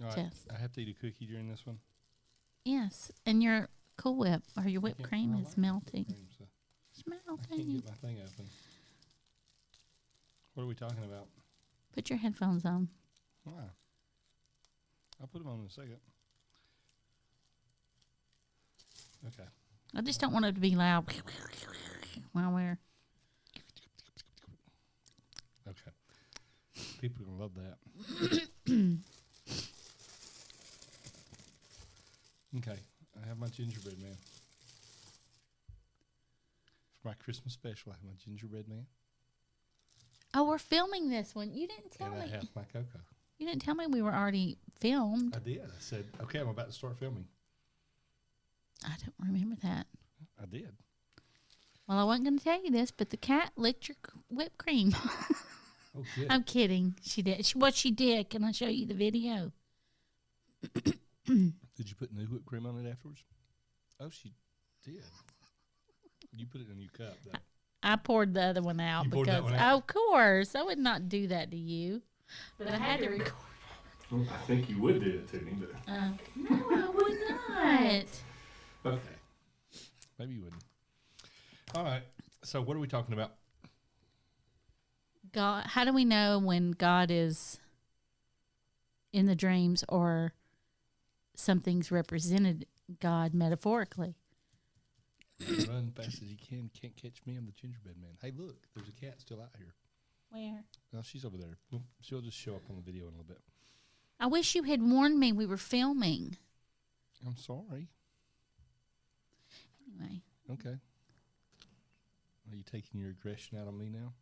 All right. test. I have to eat a cookie during this one. Yes, and your Cool Whip or your whipped cream is melting. It's I can't melting. get my thing open. What are we talking about? Put your headphones on. Why? I'll put them on in a second. Okay. I just don't want it to be loud while we're. Okay. People are going to love that. Okay. I have my gingerbread man. For my Christmas special, I have my gingerbread man. Oh, we're filming this one. You didn't tell And me. I have my cocoa. You didn't tell me we were already filmed. I did. I said, okay, I'm about to start filming. I don't remember that. I did. Well, I wasn't going to tell you this, but the cat licked your whipped cream. Oh, good. I'm kidding. She did. She did. Can I show you the video? Did you put new whipped cream on it afterwards? Oh, she did. You put it in a new cup, though. I poured the other one out You poured that because, one out? of course, I would not do that to you. But I had to record. Well, I think you would do it to me, but... No, I would not. Okay. Maybe you wouldn't. All right. So what are we talking about? God, how do we know when God is in the dreams or something's represented God metaphorically? Run fast as you can. Can't catch me. I'm the gingerbread man. Hey, look. There's a cat still out here. Where? No, she's over there. Well, she'll just show up on the video in a little bit. I wish you had warned me we were filming. I'm sorry. Anyway. Okay. Are you taking your aggression out on me now?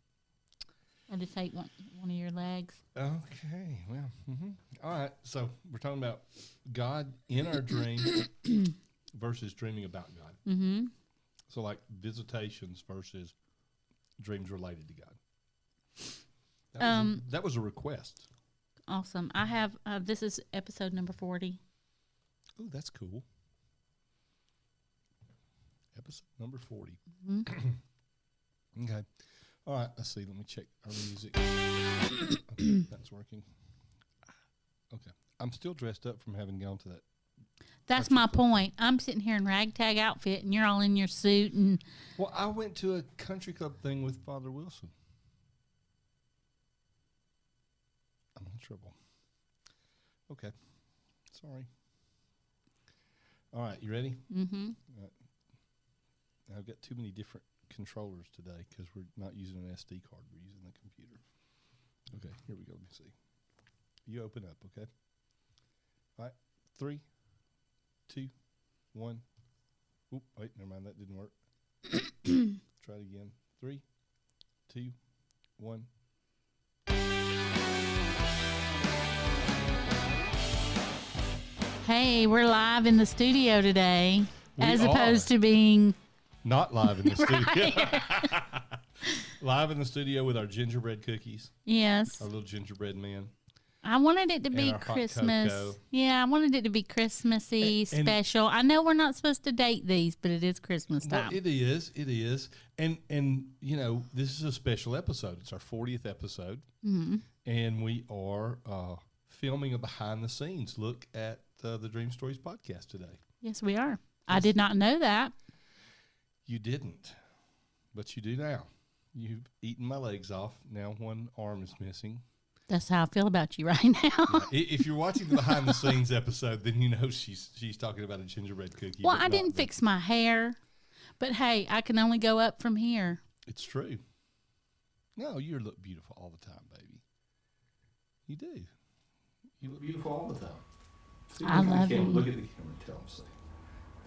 I just ate one of your legs. Okay. Well, all right. So we're talking about God in our dream versus dreaming about God. Mm-hmm. So like visitations versus dreams related to God. That was a request. Awesome. I have, this is episode number 40. Oh, that's cool. Episode number 40. Mm-hmm. Okay. All right. Let's see. Let me check our music. Okay, that's working. Okay. I'm still dressed up from having gone to that. That's my point. I'm sitting here in ragtag outfit, and you're all in your suit. And Well, I went to a country club thing with Father Wilson. I'm in trouble. Okay. Sorry. All right. You ready? mm-hmm. I've got too many different controllers today because we're not using an SD card. We're using the computer. Okay, here we go. Let me see. You open up, okay? All right. 3, 2, 1. Oop, wait, never mind. That didn't work. Try it again. 3, 2, 1. Hey, we're live in the studio today, as are. opposed to being Not live in the studio. right. Live in the studio with our gingerbread cookies, Yes, our little gingerbread man. I wanted it to be our hot Christmas. cocoa. Yeah, I wanted it to be Christmassy, And- special. I know we're not supposed to date these, but it is Christmas time. Well, it is. It is. And you know, this is a special episode. It's our 40th episode. Mm-hmm. And we are filming a behind the scenes look at the Dream Stories podcast today. Yes, we are. I did not know that. You didn't, but you do now. You've eaten my legs off. Now one arm is missing. That's how I feel about you right now. If you're watching the behind the scenes episode, then you know she's talking about a gingerbread cookie. Well, but I not didn't the- fix my hair, but hey, I can only go up from here. It's true. No, you look beautiful all the time, baby. You do. You look beautiful all the time. See, I look at love the camera. you. Look at the camera and tell him so.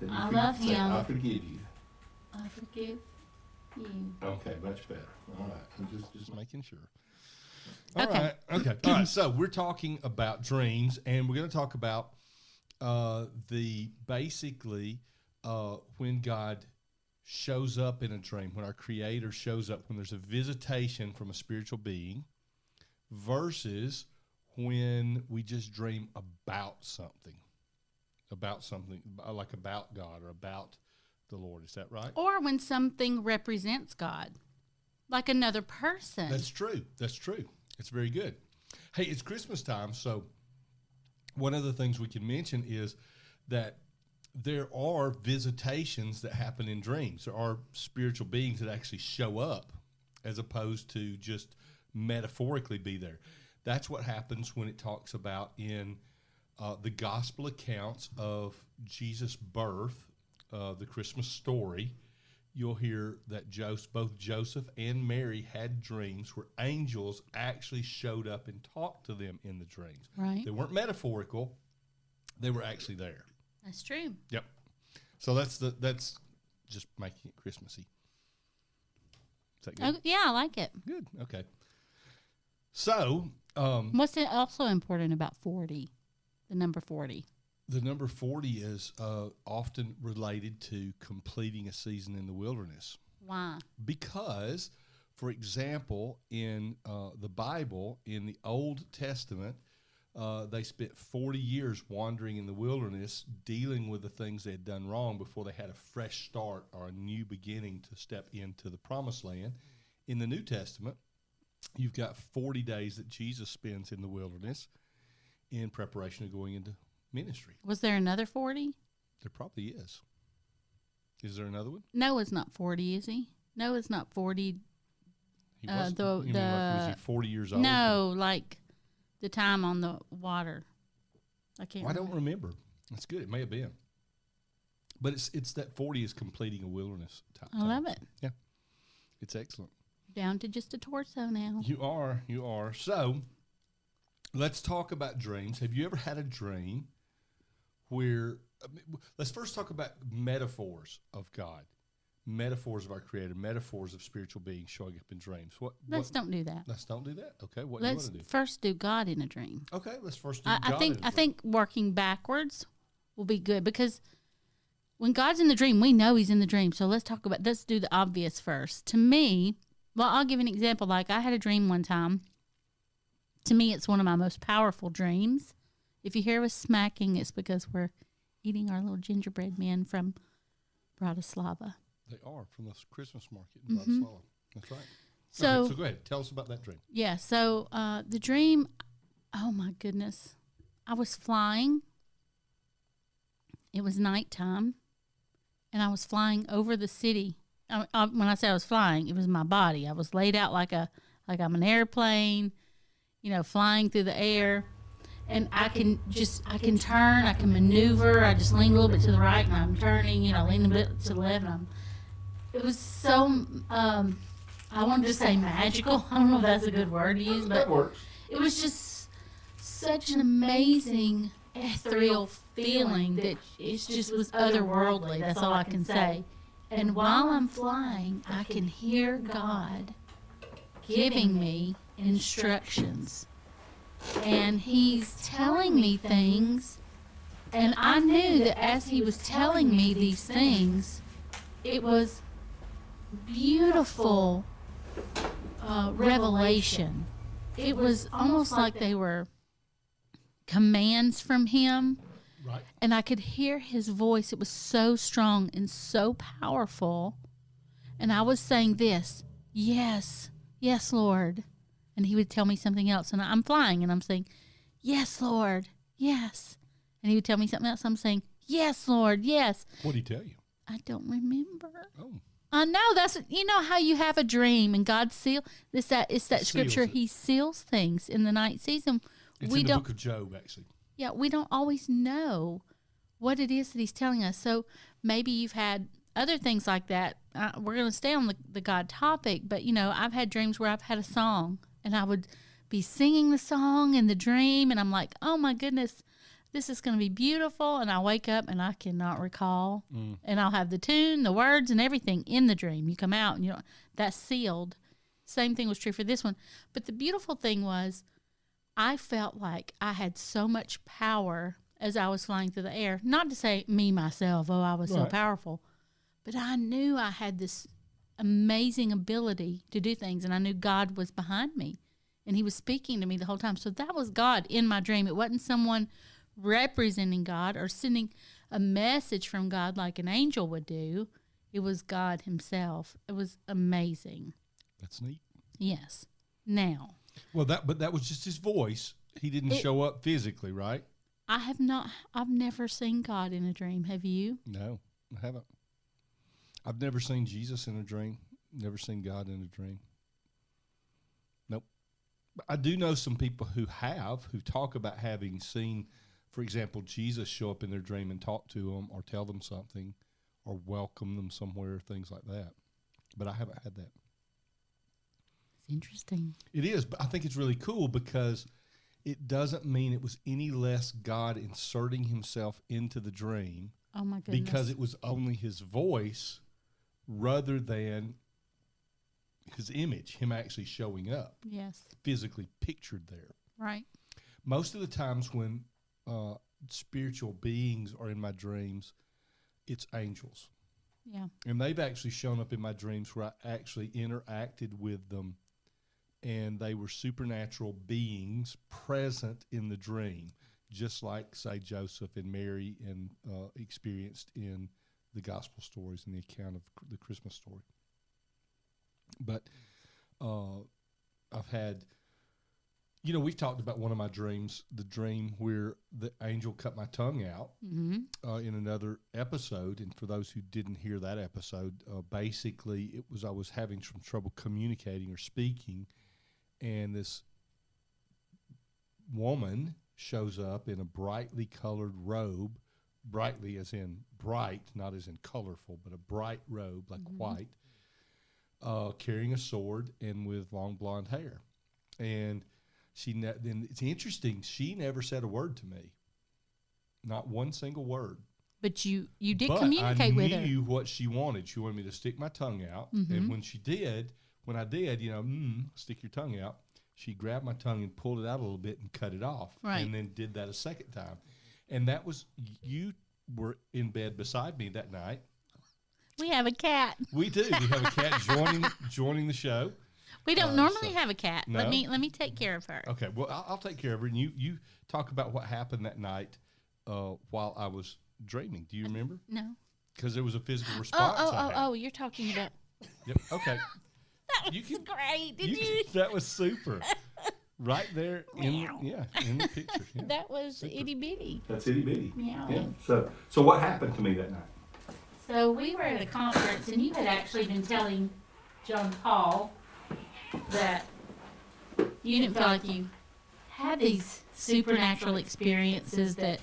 Then you I can love say, him. I forgive you. I forgive you. Okay, much better. All right, I'm just making sure. Okay. All right. Okay. All right. So we're talking about dreams, and we're going to talk about the basically when God shows up in a dream, when our Creator shows up, when there's a visitation from a spiritual being, versus when we just dream about something like about God or about the Lord. Is that right? Or when something represents God, like another person. That's true. That's true. It's very good. Hey, it's Christmas time, so one of the things we can mention is that there are visitations that happen in dreams. There are spiritual beings that actually show up as opposed to just metaphorically be there. That's what happens when it talks about in the gospel accounts of Jesus' birth, the Christmas story. You'll hear that both Joseph and Mary had dreams where angels actually showed up and talked to them in the dreams. Right. They weren't metaphorical. They were actually there. That's true. Yep. So that's just making it Christmassy. Is that good? Oh, yeah, I like it. Good. Okay. So, What's also important about 40? The number 40. the number 40 is often related to completing a season in the wilderness. Why? Because, for example, in the Bible, in the Old Testament, they spent 40 years wandering in the wilderness, dealing with the things they had done wrong before they had a fresh start or a new beginning to step into the Promised Land. In the New Testament, you've got 40 days that Jesus spends in the wilderness in preparation of going into ministry. Was there another 40? There probably is. Is there another one? Noah's not 40, is he? Noah's not 40. He wasn't. The- You mean like, was he the- 40 years old? No, like the time on the water. I can't I don't remember. remember. That's good. It may have been. But it's that 40 is completing a wilderness time. I love it. It's excellent. Down to just a torso now. You are. So let's talk about dreams. Have you ever had a dream where, let's first talk about metaphors of God, metaphors of our Creator, metaphors of spiritual beings showing up in dreams. Let's don't do that. Let's don't do that. Okay, what do you Let's want to do? first do God in a dream. Okay, let's first do I God think in a I dream. think working backwards will be good because when God's in the dream, we know He's in the dream. So let's do the obvious first. To me, well, I'll give you an example. Like I had a dream one time. To me, it's one of my most powerful dreams. If you hear us smacking, it's because we're eating our little gingerbread men from Bratislava. They are from the Christmas market in Bratislava. That's right. So, Okay, so go ahead. Tell us about that dream. yeah, so the dream, oh my goodness. I was flying. It was nighttime, and I was flying over the city. When I say I was flying, it was my body. I was laid out like I'm an airplane, flying through the air. And I can turn, I can maneuver. I just lean a little bit to the right, and I'm turning, lean a bit to the left. It was so, I wanted to say magical. I don't know if that's a good word to use, but That works. it was just such an amazing ethereal feeling that it just was otherworldly. That's all I can say. And while I'm flying, I can hear God giving me instructions. And He's telling me things. And I knew that as He was telling me these things, it was beautiful revelation. It was almost like they were commands from Him. Right. And I could hear His voice. It was so strong and so powerful. And I was saying this, yes, yes, Lord. And He would tell me something else. And I'm flying and I'm saying, yes, Lord, yes. And He would tell me something else. I'm saying, yes, Lord, yes. What did He tell you? I don't remember. Oh. I know that's how you have a dream and God it's that Seals scripture. it. He seals things in the night season. It's we in the don't book of Job, actually. Yeah, we don't always know what it is that He's telling us. So maybe you've had other things like that. We're going to stay on the God topic, but I've had dreams where I've had a song and I would be singing the song in the dream, and I'm like, oh my goodness, this is going to be beautiful. And I wake up and I cannot recall, and I'll have the tune, the words, and everything in the dream. You come out and that's sealed. Same thing was true for this one. But the beautiful thing was, I felt like I had so much power as I was flying through the air. Not to say me, myself, I was so Right. powerful. But I knew I had this amazing ability to do things, and I knew God was behind me. And He was speaking to me the whole time. So that was God in my dream. It wasn't someone representing God or sending a message from God like an angel would do. It was God Himself. It was amazing. That's neat. Yes. Now, Well, but that was just His voice. He didn't show up physically, right? I have not. I've never seen God in a dream. Have you? No, I haven't. I've never seen Jesus in a dream. Never seen God in a dream. Nope. But I do know some people who talk about having seen, for example, Jesus show up in their dream and talk to them or tell them something or welcome them somewhere, things like that. But I haven't had that. It's interesting. It is, but I think it's really cool because it doesn't mean it was any less God inserting himself into the dream. Oh, my goodness. Because it was only his voice rather than his image, him actually showing up. Yes. Physically pictured there. Right. Most of the times when spiritual beings are in my dreams, it's angels. Yeah. And they've actually shown up in my dreams where I actually interacted with them, and they were supernatural beings present in the dream, just like, say, Joseph and Mary and experienced in the gospel stories and the account of the Christmas story. But I've had, we've talked about one of my dreams, the dream where the angel cut my tongue out in another episode. And for those who didn't hear that episode, basically I was having some trouble communicating or speaking, and this woman shows up in a brightly colored robe, brightly as in bright, not as in colorful, but a bright robe like white, carrying a sword and with long blonde hair. And then it's interesting, she never said a word to me. Not one single word. But you did communicate with her. I knew what she wanted. She wanted me to stick my tongue out. And when I did, stick your tongue out, she grabbed my tongue and pulled it out a little bit and cut it off. Right. And then did that a second time. And that was, you were in bed beside me that night. We have a cat. We do. We have a cat joining the show. We don't normally have a cat. No? Let me take care of her. Okay. Well, I'll take care of her. And you talk about what happened that night while I was dreaming. Do you remember? No. Because there was a physical response. Oh! You're talking about. Yep. Okay. That was great. Did you? That was super. Right there in the picture. Yeah. That was itty bitty. That's itty bitty. Meow. Yeah. So what happened to me that night? So we were at a conference, and you had actually been telling John Paul that you didn't feel like you had these supernatural experiences that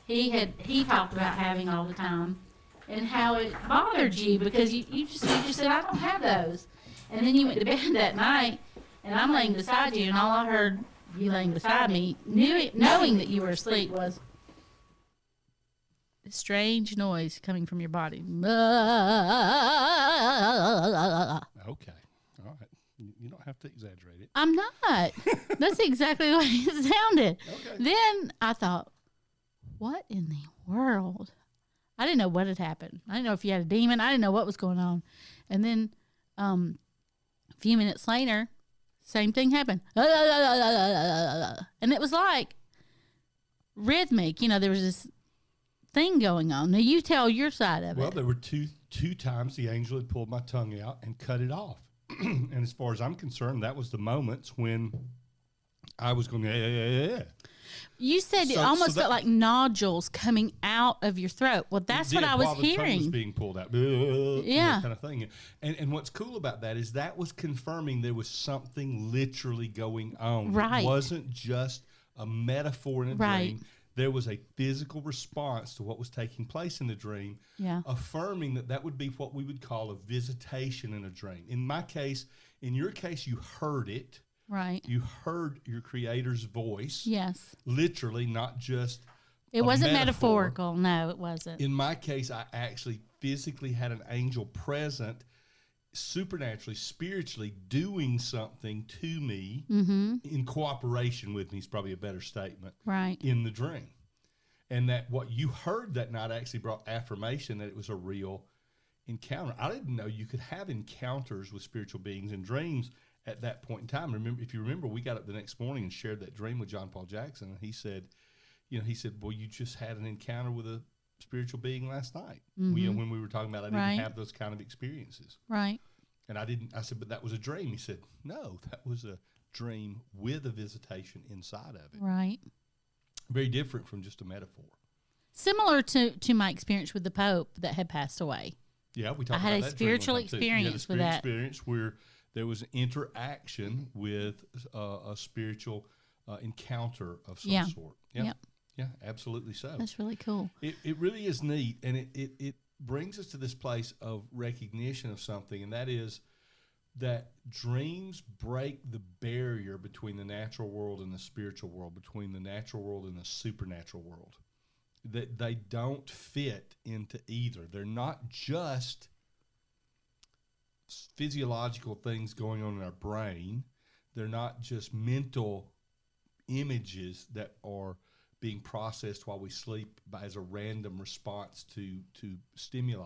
he talked about having all the time, and how it bothered you because you just said, I don't have those. And then you went to bed that night, and I'm laying beside you, and all I heard you laying beside me, knowing that you were asleep, was a strange noise coming from your body. Okay. All right. You don't have to exaggerate it. I'm not. That's exactly what it sounded. Okay. Then I thought, what in the world? I didn't know what had happened. I didn't know if you had a demon. I didn't know what was going on. And then a few minutes later, same thing happened. And it was like rhythmic. There was this thing going on. Now, you tell your side of it. Well, there were two times the angel had pulled my tongue out and cut it off. And as far as I'm concerned, that was the moments when I was going, yeah. You said it almost felt like nodules coming out of your throat. Well, that's what I was hearing. The tongue was being pulled out. Yeah. Kind of thing. And what's cool about that is that was confirming there was something literally going on. Right. It wasn't just a metaphor in a dream. There was a physical response to what was taking place in the dream, affirming that would be what we would call a visitation in a dream. In your case, you heard it. Right. You heard your Creator's voice. Yes. Literally, not just It wasn't metaphorical. No, it wasn't. In my case, I actually physically had an angel present, supernaturally, spiritually doing something to me in cooperation with me is probably a better statement. Right. In the dream. And that what you heard that night actually brought affirmation that it was a real encounter. I didn't know you could have encounters with spiritual beings in dreams at that point in time. If you remember, we got up the next morning and shared that dream with John Paul Jackson, and he said, well, you just had an encounter with a spiritual being last night. When we were talking about, I didn't have those kind of experiences. Right. And I said, but that was a dream. He said, no, that was a dream with a visitation inside of it. Right. Very different from just a metaphor. Similar to my experience with the Pope that had passed away. Yeah, we talked I about had that a spiritual dream one time, too. You had a experience with that. experience where there was an interaction with a spiritual encounter of some sort. Yeah. Yep. Yeah, absolutely so. That's really cool. It really is neat, and it brings us to this place of recognition of something, and that is that dreams break the barrier between the natural world and the spiritual world, between the natural world and the supernatural world. That they don't fit into either. They're not just physiological things going on in our brain. They're not just mental images that are being processed while we sleep as a random response to stimuli.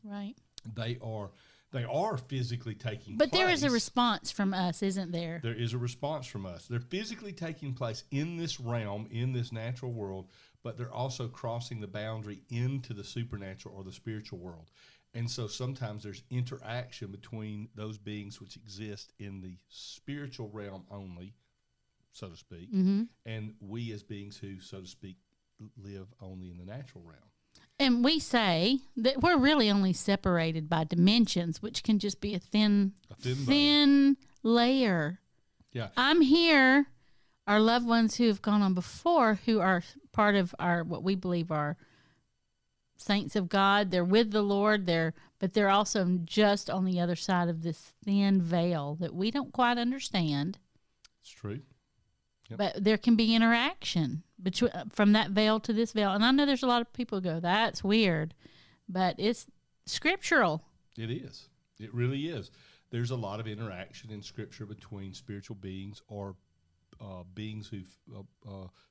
Right. They are physically taking But place. there is a response from us, isn't there? There is a response from us. They're physically taking place in this realm, in this natural world, but they're also crossing the boundary into the supernatural or the spiritual world. And so sometimes there's interaction between those beings which exist in the spiritual realm only, so to speak, and we as beings who, so to speak, live only in the natural realm. And we say that we're really only separated by dimensions, which can just be a thin layer. Yeah. I'm here. Our loved ones who have gone on before, who are part of our, what we believe are saints of God, they're with the Lord, but they're also just on the other side of this thin veil that we don't quite understand. It's true. Yep. But there can be interaction between from that veil to this veil. And I know there's a lot of people who go, that's weird, but it's scriptural. It is. It really is. There's a lot of interaction in Scripture between spiritual beings or beings who've,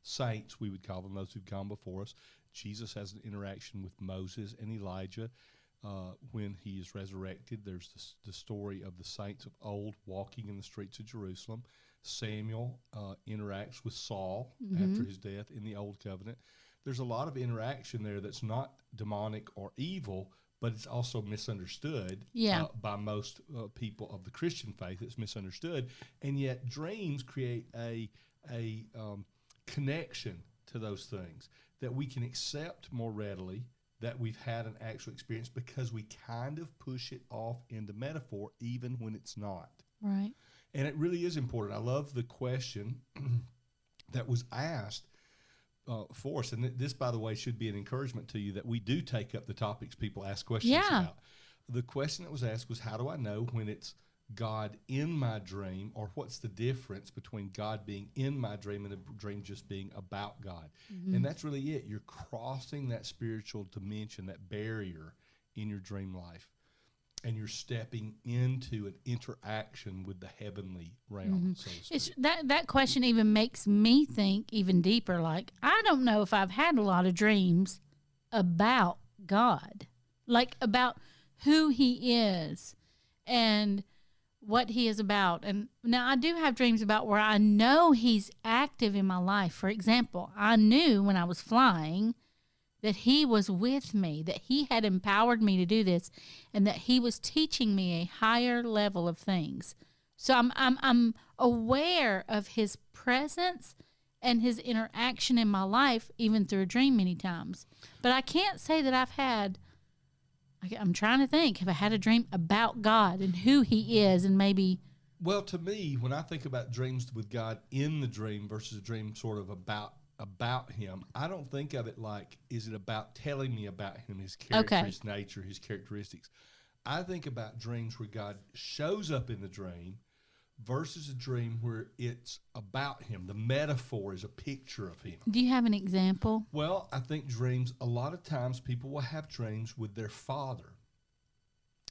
saints, we would call them, those who've gone before us. Jesus has an interaction with Moses and Elijah when he is resurrected. There's the story of the saints of old walking in the streets of Jerusalem. Samuel interacts with Saul after his death in the Old Covenant. There's a lot of interaction there that's not demonic or evil, but it's also misunderstood by most people of the Christian faith. It's misunderstood, and yet dreams create a connection to those things that we can accept more readily, that we've had an actual experience, because we kind of push it off into metaphor even when it's not. Right. And it really is important. I love the question that was asked for us. And this, by the way, should be an encouragement to you that we do take up the topics people ask questions about. The question that was asked was, how do I know when it's God in my dream, or what's the difference between God being in my dream and the dream just being about God? And that's really it. You're crossing that spiritual dimension, that barrier in your dream life, and you're stepping into an interaction with the heavenly realm. So to speak. It's that question even makes me think even deeper. Like, I don't know if I've had a lot of dreams about God, like about who He is and what He is about. And now I do have dreams about where I know He's active in my life. For example, I knew when I was flying that He was with me, that He had empowered me to do this, and that He was teaching me a higher level of things. So I'm aware of His presence and His interaction in my life, even through a dream many times. But I can't say that I've had, I'm trying to think, have I had a dream about God and who He is, and maybe... Well, to me, when I think about dreams with God in the dream versus a dream sort of about Him, I don't think of it like, is it about telling me about Him, His character, His nature, His characteristics. I think about dreams where God shows up in the dream versus a dream where it's about Him. The metaphor is a picture of Him. Do you have an example? Well, I think dreams, a lot of times people will have dreams with their father,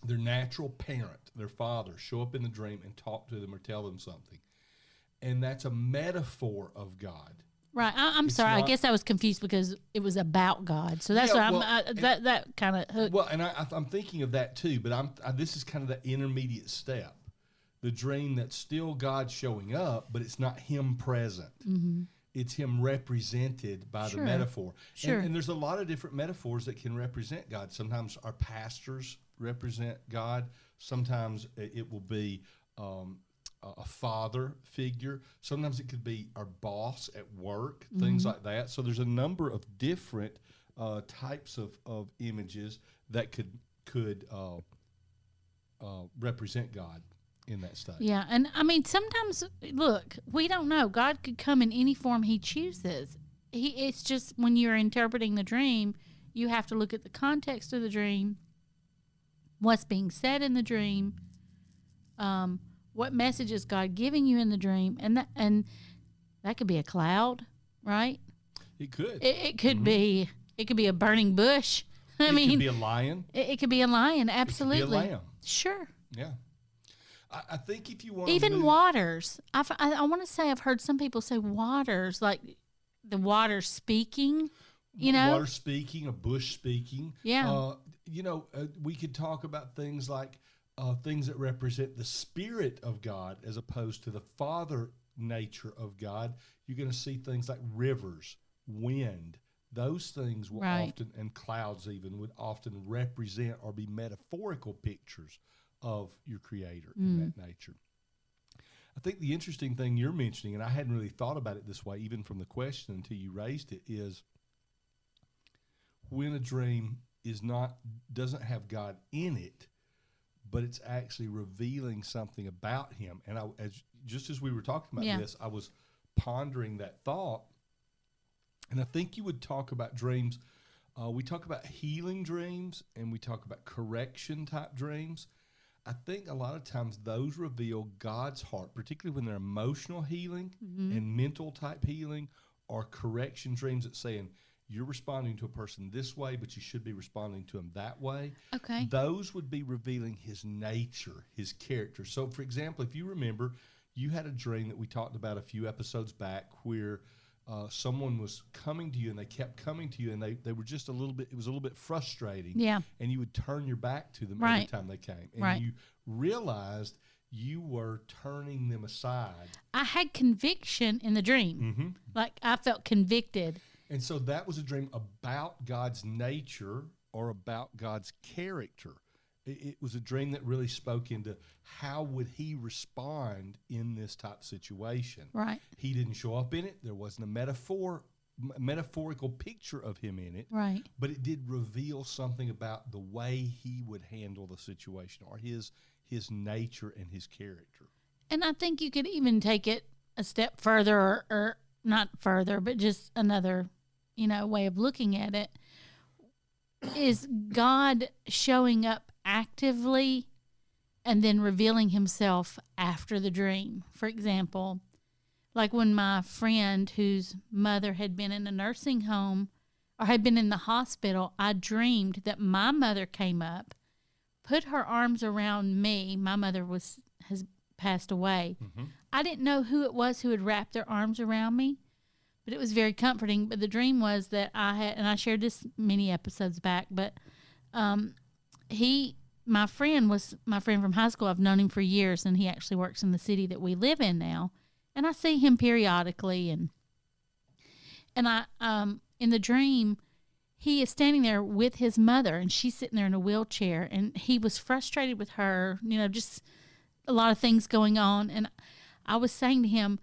their natural parent, their father, show up in the dream and talk to them or tell them something. And that's a metaphor of God. Right. I'm sorry. I guess I was confused because it was about God. So that's that kind of hooked. Well, and I'm thinking of that too, but this is kind of the intermediate step. The dream that's still God showing up, but it's not Him present. It's Him represented by the metaphor. Sure. And there's a lot of different metaphors that can represent God. Sometimes our pastors represent God. Sometimes it will be a father figure. Sometimes it could be our boss at work, things like that. So there's a number of different types of images that could represent God in that state. Yeah, and I mean, sometimes, look, we don't know. God could come in any form He chooses. It's just when you're interpreting the dream, you have to look at the context of the dream, what's being said in the dream, what message is God giving you in the dream, and that could be a cloud, right? It could. It could be. It could be a burning bush. I mean, it could be a lion. It could be a lion. Absolutely. It could be a lamb. Sure. Yeah. I think if you want even waters, I want to say I've heard some people say waters, like the water speaking. You know, water speaking, a bush speaking. Yeah. We could talk about things like things that represent the Spirit of God as opposed to the Father nature of God. You're going to see things like rivers, wind. Those things will often, and clouds even, would often represent or be metaphorical pictures of your Creator in that nature. I think the interesting thing you're mentioning, and I hadn't really thought about it this way even from the question until you raised it, is when a dream doesn't have God in it, but it's actually revealing something about Him. And just as we were talking about this, I was pondering that thought, and I think you would talk about dreams. We talk about healing dreams, and we talk about correction type dreams. I think a lot of times those reveal God's heart, particularly when they're emotional healing and mental type healing, or correction dreams that saying you're responding to a person this way, but you should be responding to him that way. Okay. Those would be revealing His nature, His character. So, for example, if you remember, you had a dream that we talked about a few episodes back where someone was coming to you, and they kept coming to you, and they were just it was a little bit frustrating. Yeah. And you would turn your back to them every time they came. And you realized you were turning them aside. I had conviction in the dream. Like I felt convicted. And so that was a dream about God's nature or about God's character. It was a dream that really spoke into how would He respond in this type of situation. Right. He didn't show up in it. There wasn't a metaphorical picture of Him in it. Right. But it did reveal something about the way He would handle the situation, or his nature and His character. And I think you could even take it a step further, or not further, but just another, way of looking at it. Is God showing up actively and then revealing Himself after the dream? For example, like when my friend whose mother had been in a nursing home or had been in the hospital, I dreamed that my mother came up, put her arms around me. My mother has passed away. I didn't know who it was who had wrapped their arms around me, but it was very comforting. But the dream was that I shared this many episodes back, but my friend was my friend from high school. I've known him for years, and he actually works in the city that we live in now. And I see him periodically, and I in the dream, he is standing there with his mother, and she's sitting there in a wheelchair, and he was frustrated with her, just a lot of things going on. And I was saying to him,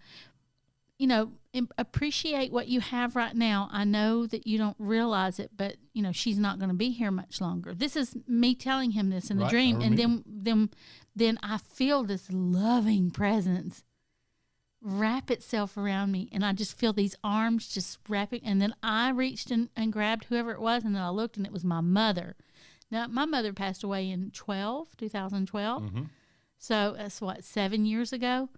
appreciate what you have right now. I know that you don't realize it, but she's not going to be here much longer. This is me telling him this in the dream, and then I feel this loving presence wrap itself around me, and I just feel these arms just wrapping. And then I reached and grabbed whoever it was, and then I looked, and it was my mother. Now, my mother passed away in 2012. So that's 7 years ago.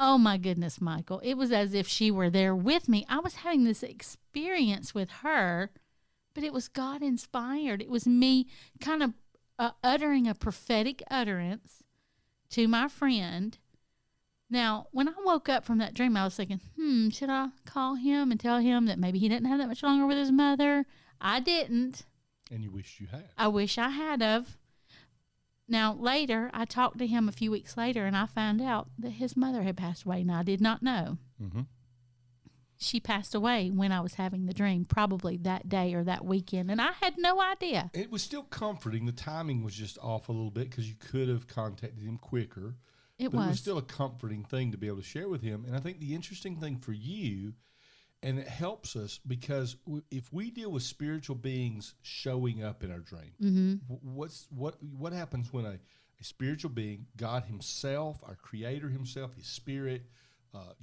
Oh my goodness, Michael. It was as if she were there with me. I was having this experience with her, but it was God inspired. It was me kind of uttering a prophetic utterance to my friend. Now, when I woke up from that dream, I was thinking, should I call him and tell him that maybe he didn't have that much longer with his mother? I didn't. And you wished you had. I wish I had of. Now, later, I talked to him a few weeks later, and I found out that his mother had passed away, and I did not know. She passed away when I was having the dream, probably that day or that weekend, and I had no idea. It was still comforting. The timing was just off a little bit because you could have contacted him quicker. It but it was was. still a comforting thing to be able to share with him. And I think the interesting thing for you, and it helps us because if we deal with spiritual beings showing up in our dream, what happens when a spiritual being, God Himself, our Creator Himself, His Spirit,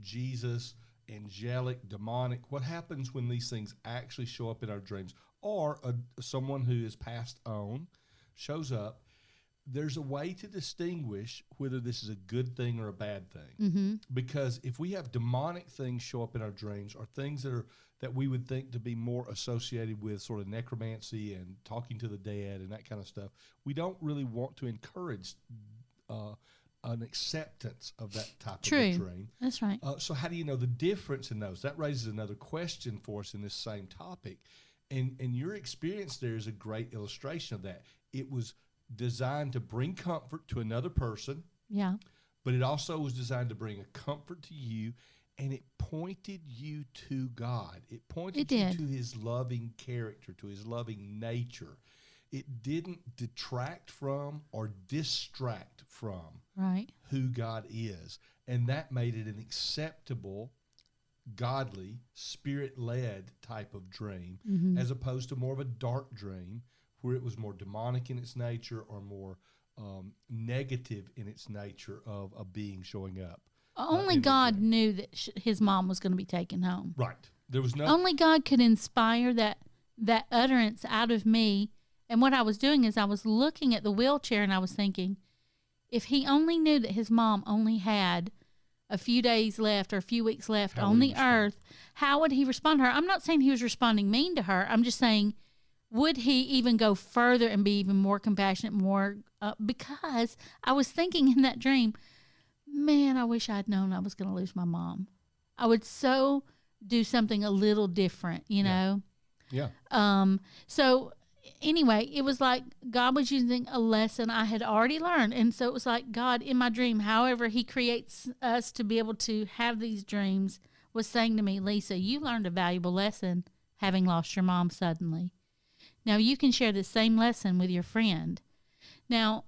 Jesus, angelic, demonic, what happens when these things actually show up in our dreams, or someone who is passed on shows up? There's a way to distinguish whether this is a good thing or a bad thing. Because if we have demonic things show up in our dreams, or things that we would think to be more associated with sort of necromancy and talking to the dead and that kind of stuff, we don't really want to encourage an acceptance of that type of a dream. That's right. So how do you know the difference in those? That raises another question for us in this same topic. And your experience there is a great illustration of that. It was designed to bring comfort to another person. Yeah. But it also was designed to bring a comfort to you, and it pointed you to God. It pointed you to His loving character, to His loving nature. It didn't detract from or distract from who God is. And that made it an acceptable, godly, spirit-led type of dream, as opposed to more of a dark dream where it was more demonic in its nature or more negative in its nature of a being showing up. Only God knew that his mom was going to be taken home. Right. There was no. Only God could inspire that utterance out of me. And what I was doing is I was looking at the wheelchair and I was thinking, if he only knew that his mom only had a few days left or a few weeks left on the earth, how would he respond to her? I'm not saying he was responding mean to her. I'm just saying, would he even go further and be even more compassionate, because I was thinking in that dream, man, I wish I'd known I was going to lose my mom. I would so do something a little different, you know? Yeah. So anyway, it was like God was using a lesson I had already learned. And so it was like God in my dream, however He creates us to be able to have these dreams, was saying to me, Lisa, you learned a valuable lesson having lost your mom suddenly. Now you can share the same lesson with your friend. Now,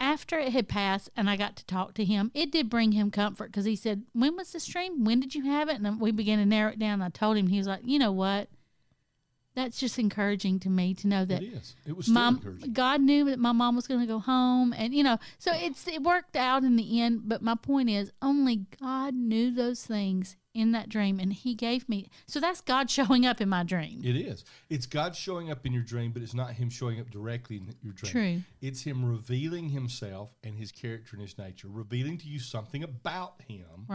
after it had passed and I got to talk to him, it did bring him comfort because he said, when was this dream? When did you have it? And then we began to narrow it down. I told him, he was like, you know what? That's just encouraging to me to know that it is. It was still encouraging. God knew that my mom was going to go home. And, so it worked out in the end. But my point is, only God knew those things in that dream. And He gave me. So that's God showing up in my dream. It is. It's God showing up in your dream, but it's not Him showing up directly in your dream. True. It's Him revealing Himself and His character and His nature, revealing to you something about Him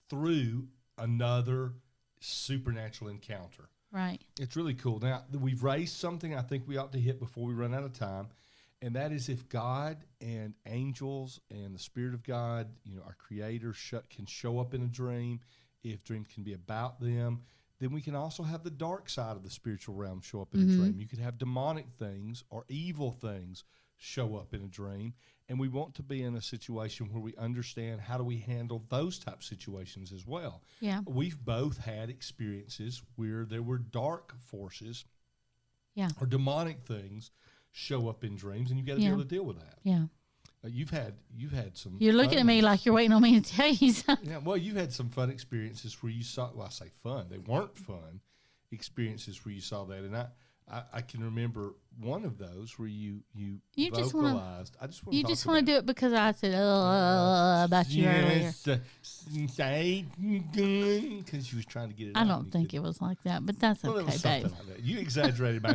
through another supernatural encounter. Right. It's really cool. Now, we've raised something I think we ought to hit before we run out of time, and that is if God and angels and the Spirit of God, our Creator, can show up in a dream, if dreams can be about them, then we can also have the dark side of the spiritual realm show up in a dream. You could have demonic things or evil things show up in a dream, and we want to be in a situation where we understand how do we handle those type of situations as well. Yeah. We've both had experiences where there were dark forces or demonic things show up in dreams, and you've got to be able to deal with that. Yeah. You've had some. You're looking at me like you're waiting on me to tell you something. Yeah, well, you had some fun experiences where you saw. Well, I say fun; they weren't fun experiences where you saw that, and I can remember one of those where you vocalized. You just want to do it because I said about you earlier. Because she was trying to get it out. I don't think it was like that, but that's okay, it was babe. Like that. You exaggerated my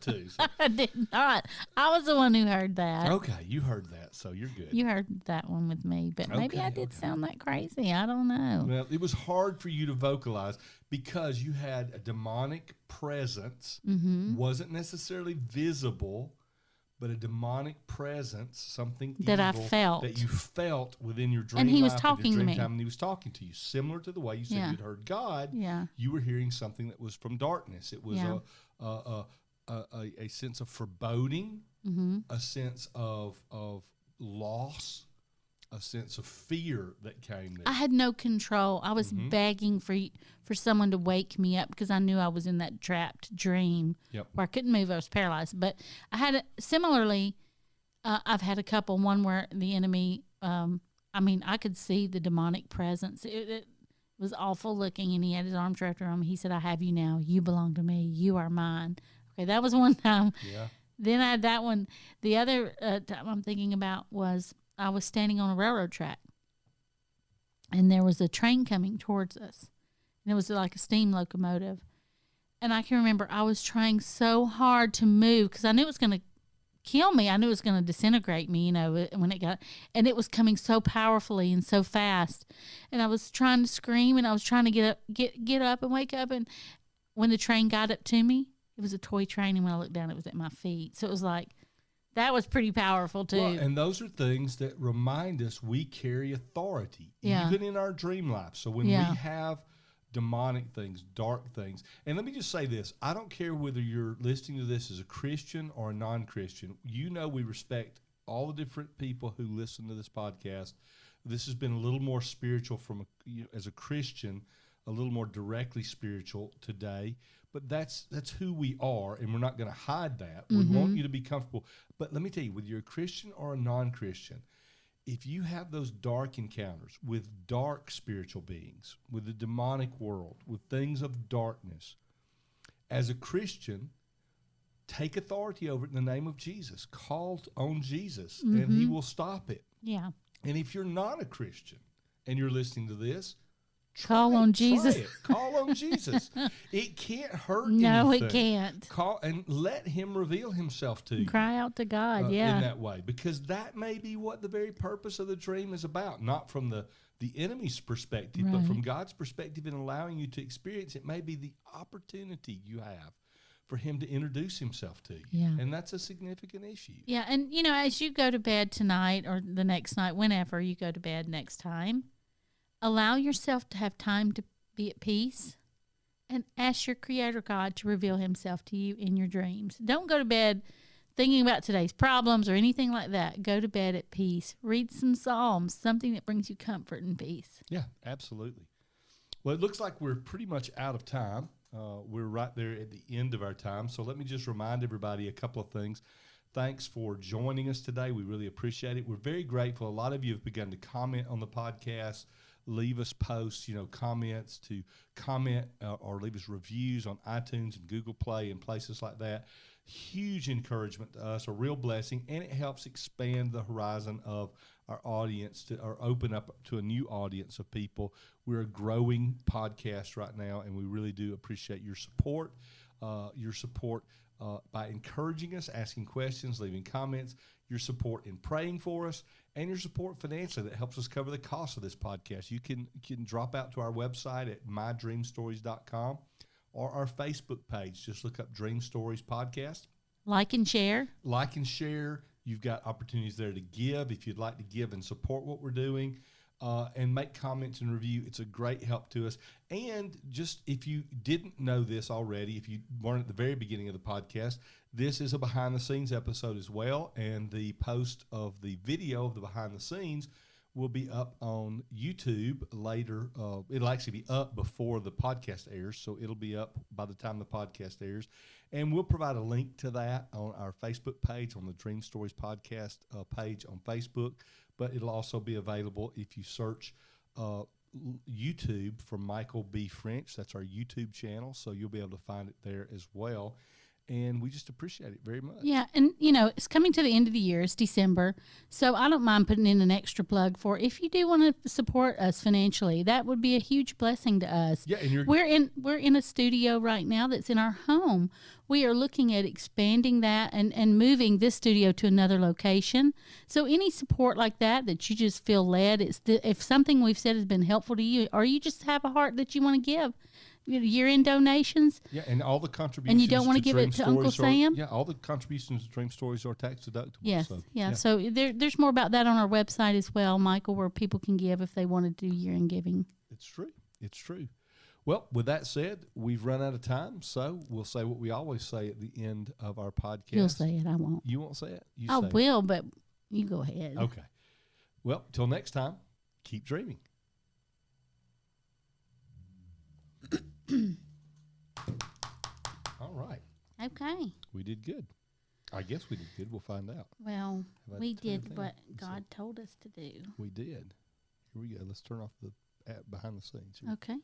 too. So. I did not. I was the one who heard that. Okay, you heard that, so you're good. You heard that one with me, but maybe I did sound that crazy. I don't know. Well, it was hard for you to vocalize because you had a demonic presence, wasn't necessarily visible, but a demonic presence, something that evil I felt, that you felt within your dream. And He was life, talking your to dream me. time, and He was talking to you, similar to the way you said you'd heard God. Yeah, you were hearing something that was from darkness. It was a sense of foreboding, a sense of loss, a sense of fear that came there. I had no control. I was begging for someone to wake me up because I knew I was in that trapped dream where I couldn't move. I was paralyzed. But I had similarly, I've had a couple. One where the enemy, I I mean, I could see the demonic presence. It was awful looking, and he had his arms wrapped around me. He said, I have you now. You belong to me. You are mine. Okay, that was one time. Yeah. Then I had that one. The other time I'm thinking about was I was standing on a railroad track, and there was a train coming towards us. And it was like a steam locomotive. And I can remember I was trying so hard to move because I knew it was going to kill me. I knew it was going to disintegrate me, when it got, and it was coming so powerfully and so fast. And I was trying to scream, and I was trying to get up and wake up. And when the train got up to me, it was a toy train, and when I looked down, it was at my feet. So it was like, that was pretty powerful too. Well, and those are things that remind us we carry authority, even in our dream life. So when we have demonic things, dark things, and let me just say this, I don't care whether you're listening to this as a Christian or a non-Christian. You know, we respect all the different people who listen to this podcast. This has been a little more spiritual as a Christian, a little more directly spiritual today. But that's who we are, and we're not going to hide that. We want you to be comfortable. But let me tell you, whether you're a Christian or a non-Christian, if you have those dark encounters with dark spiritual beings, with the demonic world, with things of darkness, as a Christian, take authority over it in the name of Jesus. Call on Jesus, and he will stop it. Yeah. And if you're not a Christian and you're listening to this, Call on Jesus. Call on Jesus. It can't hurt No, anything. it can't. Call and let him reveal himself to you. Cry out to God, in that way, because that may be what the very purpose of the dream is about, not from the enemy's perspective, but from God's perspective in allowing you to experience it. May be the opportunity you have for him to introduce himself to you. Yeah. And that's a significant issue. Yeah, and as you go to bed tonight or the next night, whenever you go to bed next time, allow yourself to have time to be at peace and ask your Creator God to reveal himself to you in your dreams. Don't go to bed thinking about today's problems or anything like that. Go to bed at peace. Read some Psalms, something that brings you comfort and peace. Yeah, absolutely. Well, it looks like we're pretty much out of time. We're right there at the end of our time. So let me just remind everybody a couple of things. Thanks for joining us today. We really appreciate it. We're very grateful. A lot of you have begun to comment on the podcast, leave us posts, comments, to comment or leave us reviews on iTunes and Google Play and places like that. Huge encouragement to us, a real blessing, and it helps expand the horizon of our audience or open up to a new audience of people. We're a growing podcast right now, and we really do appreciate your support. By encouraging us, asking questions, leaving comments, your support in praying for us, and your support financially that helps us cover the cost of this podcast. You can drop out to our website at mydreamstories.com or our Facebook page. Just look up Dream Stories Podcast. Like and share. You've got opportunities there to give if you'd like to give and support what we're doing. And make comments and review. It's a great help to us. And just if you didn't know this already, if you weren't at the very beginning of the podcast, this is a behind-the-scenes episode as well. And the post of the video of the behind-the-scenes will be up on YouTube later. It'll actually be up before the podcast airs, so it'll be up by the time the podcast airs. And we'll provide a link to that on our Facebook page, on the Dream Stories Podcast page on Facebook. But it'll also be available if you search YouTube for Michael B. French. That's our YouTube channel, so you'll be able to find it there as well. And we just appreciate it very much. Yeah, and it's coming to the end of the year. It's December, so I don't mind putting in an extra plug for if you do want to support us financially. That would be a huge blessing to us. Yeah, and we're in a studio right now that's in our home. We are looking at expanding that and moving this studio to another location. So any support like that you just feel led, if something we've said has been helpful to you, or you just have a heart that you want to give, year-end donations. Yeah, and all the contributions. And you don't want to give it to Uncle Sam? Yeah, all the contributions to Dream Stories are tax deductible. Yes, So there's more about that on our website as well, Michael, where people can give if they want to do year-end giving. It's true. Well, with that said, we've run out of time, so we'll say what we always say at the end of our podcast. You'll say it, I won't. You won't say it? I will, but you go ahead. Okay. Well, till next time, keep dreaming. All right. Okay. We did good. I guess we did good. We'll find out. Well, we did what God told us to do. We did. Here we go. Let's turn off the app behind the scenes. Here. Okay.